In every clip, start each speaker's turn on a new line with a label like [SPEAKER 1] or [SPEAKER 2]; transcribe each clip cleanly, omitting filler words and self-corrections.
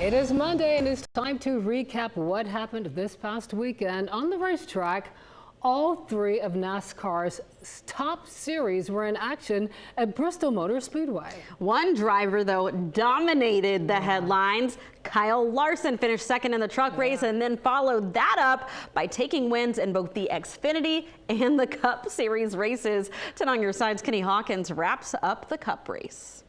[SPEAKER 1] It is Monday and it's time to recap what happened this past weekend on the racetrack. All three of NASCAR's top series were in action at Bristol Motor Speedway.
[SPEAKER 2] One driver, though, dominated the headlines. Kyle Larson finished second in the truck race and then followed that up by taking wins in both the Xfinity and the Cup Series races. Tonight on Your Side's Kenny Hawkins wraps up the Cup race.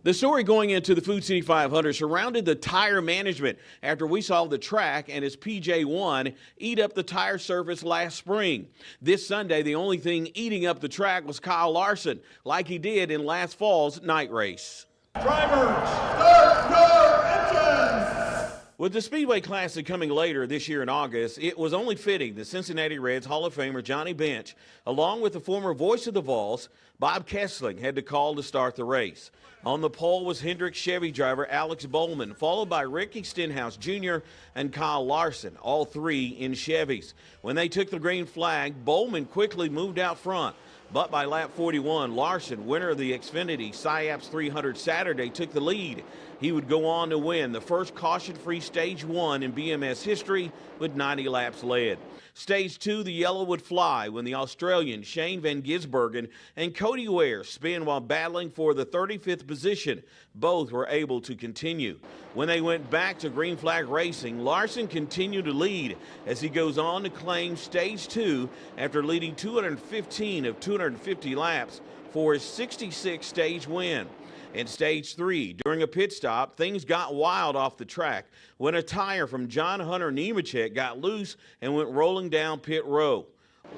[SPEAKER 3] The story going into the Food City 500 surrounded the tire management after we saw the track and its PJ1 eat up the tire surface last spring. This Sunday, the only thing eating up the track was Kyle Larson, like he did in last fall's night race.
[SPEAKER 4] Drivers, start your engines!
[SPEAKER 3] With the Speedway Classic coming later this year in August, it was only fitting the Cincinnati Reds Hall of Famer Johnny Bench, along with the former voice of the Vols, Bob Kessling, had to call to start the race. On the pole was Hendrick Chevy driver Alex Bowman, followed by Ricky Stenhouse Jr. and Kyle Larson, all three in Chevys. When they took the green flag, Bowman quickly moved out front. But by lap 41, Larson, winner of the Xfinity SIAPS 300 Saturday, took the lead. He would go on to win the first caution-free Stage 1 in BMS history with 90 laps led. Stage 2, the yellow would fly when the Australian Shane Van Gisbergen and Cody Ware spin while battling for the 35th position. Both were able to continue. When they went back to green flag racing, Larson continued to lead as he goes on to claim Stage 2 after leading 215 of 250 laps for his 66th stage win. In Stage 3, during a pit stop, things got wild off the track when a tire from John Hunter Nemechek got loose and went rolling down pit row.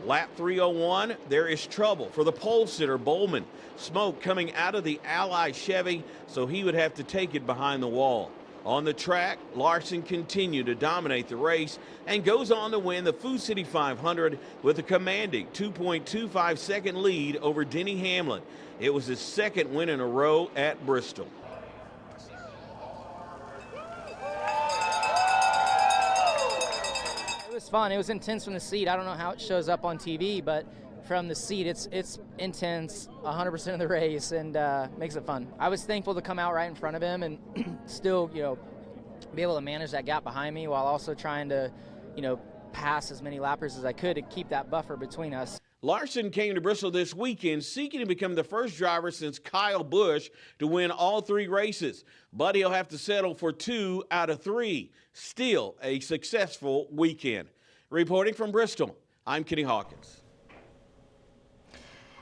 [SPEAKER 3] Lap 301, there is trouble for the pole sitter Bowman. Smoke coming out of the Ally Chevy, so he would have to take it behind the wall. On the track, Larson continued to dominate the race and goes on to win the Food City 500 with a commanding 2.25 second lead over Denny Hamlin. It was his second win in a row at Bristol.
[SPEAKER 5] It was fun. It was intense from the seat. I don't know how it shows up on TV, but from the seat, it's intense 100% of the race and makes it fun. I was thankful to come out right in front of him and still, be able to manage that gap behind me while also trying to, pass as many lappers as I could to keep that buffer between us.
[SPEAKER 3] Larson came to Bristol this weekend seeking to become the first driver since Kyle Busch to win all three races, but he'll have to settle for 2 out of 3. Still a successful weekend. Reporting from Bristol, I'm Kenny Hawkins.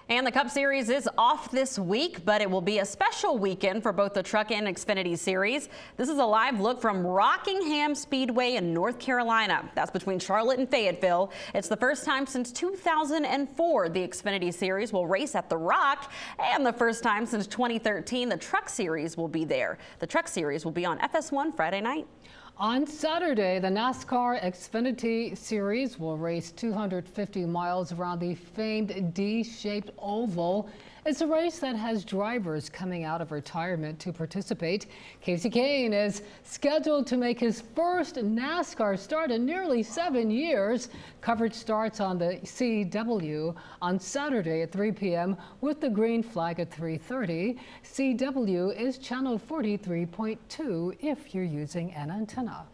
[SPEAKER 2] And the Cup Series is off this week, but it will be a special weekend for both the Truck and Xfinity Series. This is a live look from Rockingham Speedway in North Carolina. That's between Charlotte and Fayetteville. It's the first time since 2004 the Xfinity Series will race at the Rock, and the first time since 2013 the Truck Series will be there. The Truck Series will be on FS1 Friday night.
[SPEAKER 1] On Saturday, the NASCAR Xfinity Series will race 250 miles around the famed D-shaped oval. It's a race that has drivers coming out of retirement to participate. Casey Kane is scheduled to make his first NASCAR start in nearly 7 years. Coverage starts on the CW on Saturday at 3 p.m. with the green flag at 3:30. CW is channel 43.2 if you're using an antenna.